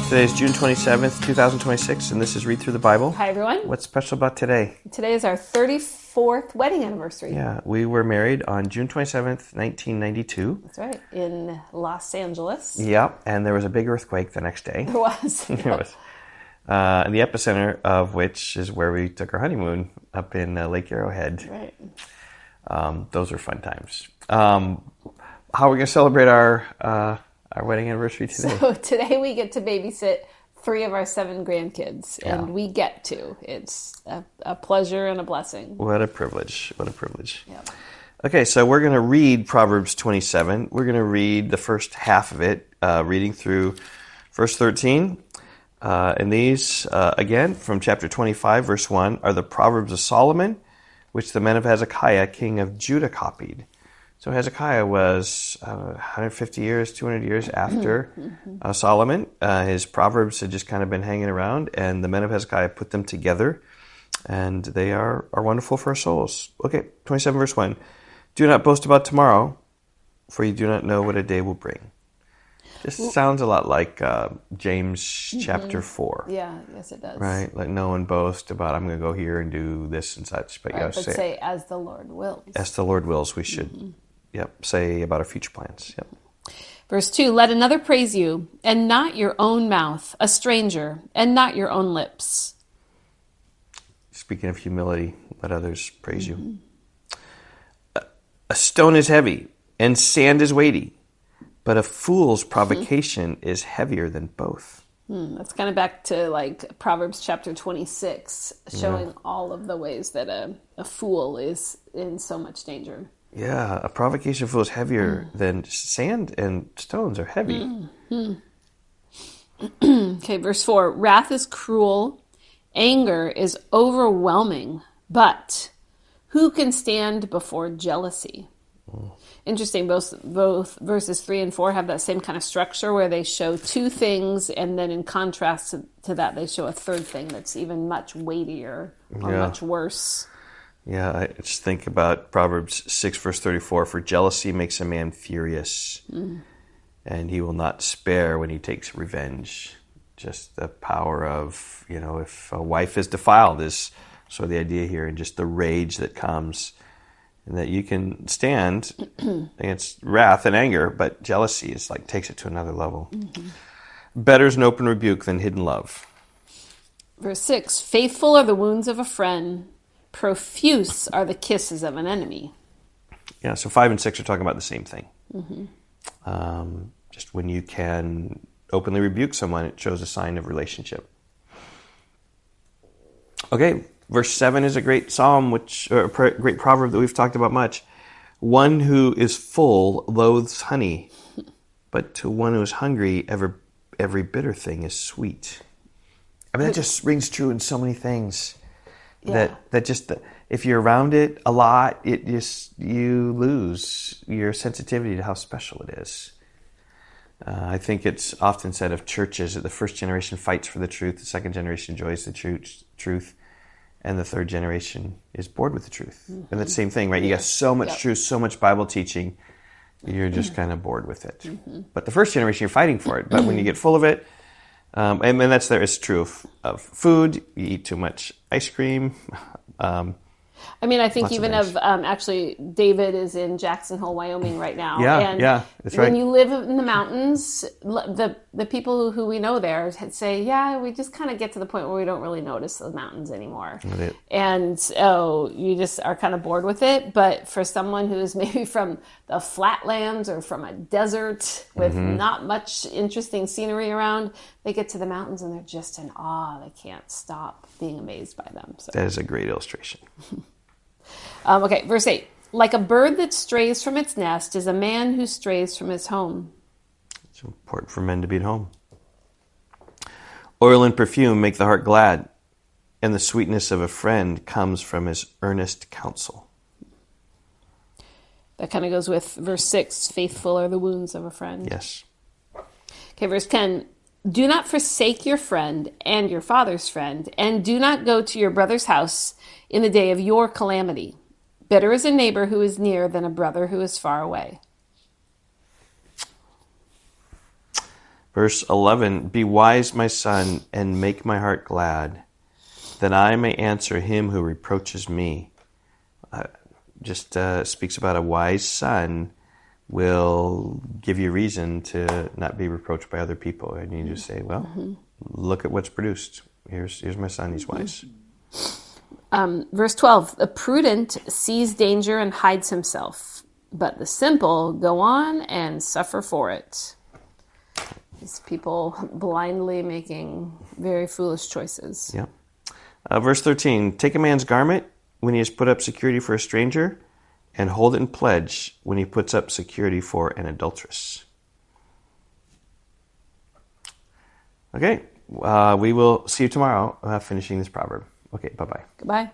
Today is June 27th, 2026, and this is Read Through the Bible. Hi, everyone. What's special about today? Today is our 34th wedding anniversary. Yeah, we were married on June 27th, 1992. That's right, in Los Angeles. Yep, and there was a big earthquake the next day. There was. There was. And the epicenter of which is where we took our honeymoon up in Lake Arrowhead. Right. Those were fun times. How are we going to celebrate our wedding anniversary today? So today we get to babysit 3 of our 7 grandkids, Yeah. and we get to. It's a pleasure and a blessing. What a privilege. What a privilege. Yep. Okay, so we're going to read Proverbs 27. We're going to read the first half of it, reading through verse 13. And these, again, from chapter 25, verse 1, are the Proverbs of Solomon, which the men of Hezekiah, king of Judah, copied. So Hezekiah was 150 years, 200 years after Solomon. His Proverbs had just kind of been hanging around, and the men of Hezekiah put them together, and they are wonderful for our souls. Okay, 27 verse 1. Do not boast about tomorrow, for you do not know what a day will bring. This sounds a lot like James chapter 4. Yeah, yes it does. Right? Let no one boast about, I'm going to go here and do this and such. But, Right, but say, as the Lord wills. As the Lord wills, we should say about our future plans. Yep. Verse 2, let another praise you, and not your own mouth, a stranger, and not your own lips. Speaking of humility, let others praise you. A stone is heavy, and sand is weighty, but a fool's provocation is heavier than both. That's kind of back to like Proverbs chapter 26, showing all of the ways that a fool is in so much danger. Yeah, a provocation fool is heavier than sand, and stones are heavy. Okay, verse 4, wrath is cruel, anger is overwhelming, but who can stand before jealousy? Interesting, both verses 3 and 4 have that same kind of structure where they show 2 things, and then in contrast to that, they show a third thing that's even much weightier or much worse. Yeah, I just think about Proverbs 6, verse 34, for jealousy makes a man furious, and he will not spare when he takes revenge. Just the power of, if a wife is defiled is sort of the idea here, and just the rage that comes, and that you can stand against wrath and anger, but jealousy is like takes it to another level. Better is an open rebuke than hidden love. Verse 6, faithful are the wounds of a friend, profuse are the kisses of an enemy. Yeah, so 5 and 6 are talking about the same thing. Just when you can openly rebuke someone, it shows a sign of relationship. Okay, verse 7 is a great psalm, great proverb that we've talked about much. One who is full loathes honey, but to one who is hungry, every bitter thing is sweet. I mean, that just rings true in so many things. Yeah. That just, if you're around it a lot, you lose your sensitivity to how special it is. I think it's often said of churches that the first generation fights for the truth, the second generation enjoys the truth, and the third generation is bored with the truth. And that's the same thing, right? You got so much truth, so much Bible teaching, you're just kind of bored with it. But the first generation, you're fighting for it. But when you get full of it, and it's true of food. You eat too much ice cream. I mean, I think even of actually, David is in Jackson Hole, Wyoming right now. Yeah, that's right. When you live in the mountains, the people who we know there say, yeah, we just kind of get to the point where we don't really notice the mountains anymore. And so you just are kind of bored with it. But for someone who's maybe from the flatlands or from a desert with not much interesting scenery around, they get to the mountains and they're just in awe. They can't stop being amazed by them. So. That is a great illustration. Okay, verse 8. Like a bird that strays from its nest is a man who strays from his home. It's important for men to be at home. Oil and perfume make the heart glad, and the sweetness of a friend comes from his earnest counsel. That kind of goes with verse 6. Faithful are the wounds of a friend. Yes. Okay, verse 10. Do not forsake your friend and your father's friend, and do not go to your brother's house in the day of your calamity. Better is a neighbor who is near than a brother who is far away. Verse 11, be wise, my son, and make my heart glad, that I may answer him who reproaches me. Just speaks about a wise son will give you reason to not be reproached by other people. And you just say, well, look at what's produced. Here's my son, he's wise. Verse 12, the prudent sees danger and hides himself, but the simple go on and suffer for it. These people blindly making very foolish choices. Yeah. Verse 13, take a man's garment when he has put up security for a stranger, and hold it in pledge when he puts up security for an adulteress. Okay, we will see you tomorrow finishing this proverb. Okay, bye-bye. Goodbye.